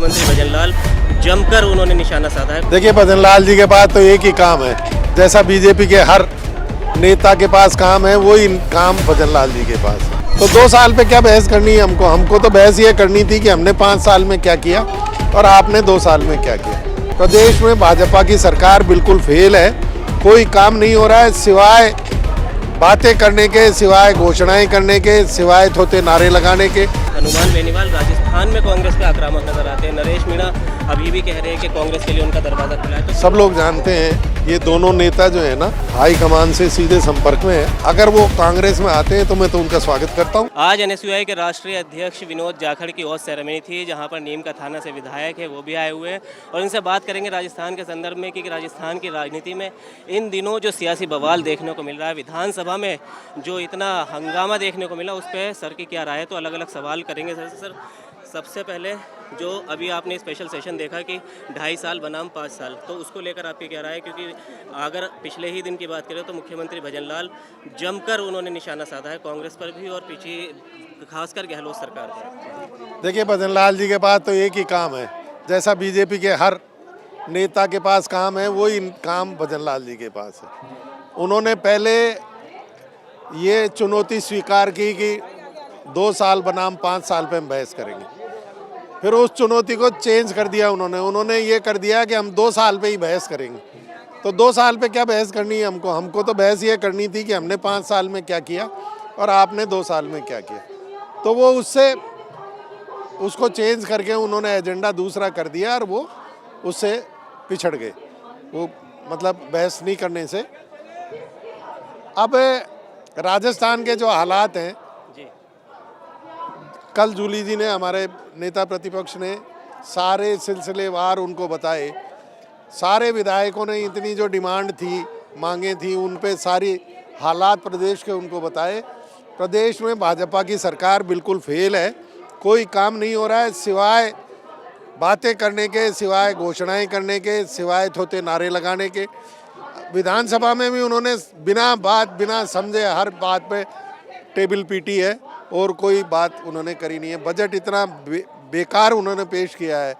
मुख्यमंत्री भजन लाल जमकर उन्होंने निशाना साधा है। देखिए, भजन लाल जी के पास तो एक ही काम है, जैसा बीजेपी के हर नेता के पास काम है, वही काम भजन लाल जी के पास है। तो 2 साल पे क्या बहस करनी है हमको तो बहस ये करनी थी कि हमने 5 साल में क्या किया और आपने 2 साल में क्या किया। प्रदेश में भाजपा की सरकार बिल्कुल फेल है, कोई काम नहीं हो रहा है, सिवाय बातें करने के, सिवाय घोषणाएं करने के, सिवाय थोते नारे लगाने के। हनुमान बेनीवाल राजस्थान में कांग्रेस पे आक्रामक नजर आते हैं। नरेश मीणा अभी भी कह रहे हैं कि कांग्रेस के लिए उनका दरवाजा खुला है। तो सब लोग जानते हैं ये दोनों नेता जो है ना, हाई कमान से सीधे संपर्क में है। अगर वो कांग्रेस में आते हैं तो मैं तो उनका स्वागत करता हूँ। आज एनएसयूआई के राष्ट्रीय अध्यक्ष विनोद जाखड़ की ओथ सेरेमनी थी, जहां पर नीम का थाना से विधायक है वो भी आए हुए हैं और इनसे बात करेंगे राजस्थान के संदर्भ में कि राजस्थान की राजनीति में इन दिनों जो सियासी बवाल देखने को मिल रहा है, विधानसभा में जो इतना हंगामा देखने को मिला, उस पर सर की क्या राय है। तो अलग अलग सवाल करेंगे सर। सबसे पहले जो अभी आपने स्पेशल सेशन देखा कि 2.5 साल बनाम 5 साल, तो उसको लेकर आपकी क्या राय है? क्योंकि अगर पिछले ही दिन की बात करें तो मुख्यमंत्री भजन लाल जमकर उन्होंने निशाना साधा है कांग्रेस पर भी और पीछे खासकर गहलोत सरकार पर। देखिए, भजन लाल जी के पास तो एक ही काम है, जैसा बीजेपी के हर नेता के पास काम है, वही काम भजन लाल जी के पास है। उन्होंने पहले ये चुनौती स्वीकार की कि 2 साल बनाम 5 साल पे हम बहस करेंगे। फिर उस चुनौती को चेंज कर दिया उन्होंने ये कर दिया कि हम 2 साल पे ही बहस करेंगे। तो 2 साल पे क्या बहस करनी है हमको तो बहस ये करनी थी कि हमने 5 साल में क्या किया और आपने 2 साल में क्या किया। तो वो उसको चेंज करके उन्होंने एजेंडा दूसरा कर दिया और वो उससे पिछड़ गए, वो मतलब बहस नहीं करने से। अब राजस्थान के जो हालात हैं, कल जूली जी ने, हमारे नेता प्रतिपक्ष ने सारे सिलसिलेवार उनको बताए, सारे विधायकों ने इतनी जो डिमांड थी, मांगे थी, उन पे सारी हालात प्रदेश के उनको बताए। प्रदेश में भाजपा की सरकार बिल्कुल फेल है, कोई काम नहीं हो रहा है, सिवाय बातें करने के, सिवाय घोषणाएं करने के, सिवाय थोते नारे लगाने के। विधानसभा में भी उन्होंने बिना समझे हर बात पे टेबल पीटी है और कोई बात उन्होंने करी नहीं है। बजट इतना बेकार उन्होंने पेश किया है,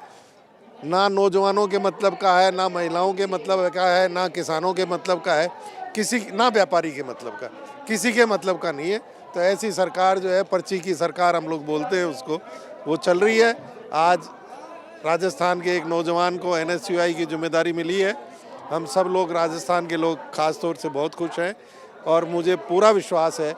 ना नौजवानों के मतलब का है, ना महिलाओं के मतलब का है, ना किसानों के मतलब का है, ना व्यापारी के मतलब का, किसी के मतलब का नहीं है। तो ऐसी सरकार जो है, पर्ची की सरकार हम लोग बोलते हैं उसको, वो चल रही है। आज राजस्थान के एक नौजवान को एनएसयूआई की जिम्मेदारी मिली है। हम सब लोग, राजस्थान के लोग खास तौर से बहुत खुश हैं और मुझे पूरा विश्वास है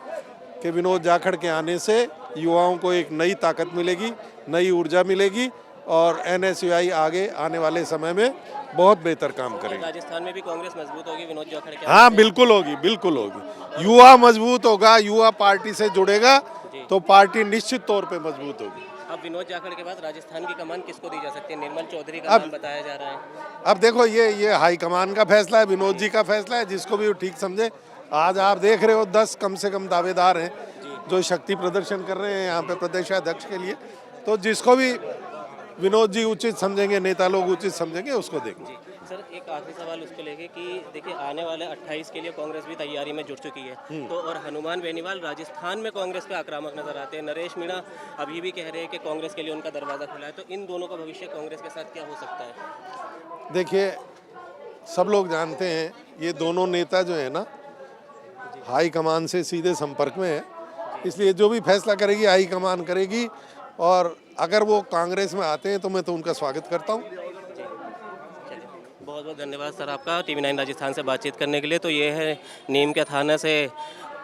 कि विनोद जाखड़ के आने से युवाओं को एक नई ताकत मिलेगी, नई ऊर्जा मिलेगी और एनएसयूआई आगे आने वाले समय में बहुत बेहतर काम करेगी। राजस्थान में भी कांग्रेस मजबूत होगी विनोद जाखड़ के? हाँ, बिल्कुल होगी। युवा मजबूत होगा, युवा पार्टी से जुड़ेगा तो पार्टी निश्चित तौर पे मजबूत होगी। अब विनोद जाखड़ के बाद राजस्थान की कमान किसको दी जा सकती है? निर्मल चौधरी का नाम बताया जा रहा है। अब देखो, ये हाईकमान का फैसला है, विनोद जी का फैसला है, जिसको भी वो ठीक समझे। आज आप देख रहे हो 10 कम से कम दावेदार हैं जो शक्ति प्रदर्शन कर रहे हैं यहाँ पे प्रदेशाध्यक्ष के लिए। तो जिसको भी विनोद जी उचित समझेंगे, नेता लोग उचित समझेंगे, उसको देंगे। सर, एक आखिरी सवाल उसको लेके कि देखिए, आने वाले 28 के लिए कांग्रेस भी तैयारी में जुट चुकी है, तो और हनुमान बेनीवाल राजस्थान में कांग्रेस पे आक्रामक नजर आते हैं। नरेश मीणा अभी भी कह रहे हैं कि कांग्रेस के लिए उनका दरवाजा खुला है। तो इन दोनों का भविष्य कांग्रेस के साथ क्या हो सकता है? देखिए, सब लोग जानते हैं ये दोनों नेता जो है ना, हाई कमान से सीधे संपर्क में है, इसलिए जो भी फैसला करेगी हाई कमान करेगी। और अगर वो कांग्रेस में आते हैं तो मैं तो उनका स्वागत करता हूँ। बहुत बहुत धन्यवाद सर आपका TV9 राजस्थान से बातचीत करने के लिए। तो ये है नीम के थाना से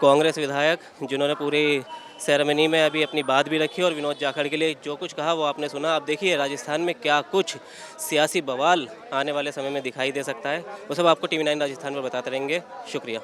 कांग्रेस विधायक, जिन्होंने पूरी सेरेमनी में अभी अपनी बात भी रखी और विनोद जाखड़ के लिए जो कुछ कहा वो आपने सुना। अब देखिए राजस्थान में क्या कुछ सियासी बवाल आने वाले समय में दिखाई दे सकता है, वो सब आपको TV9 राजस्थान पर बताते रहेंगे। शुक्रिया।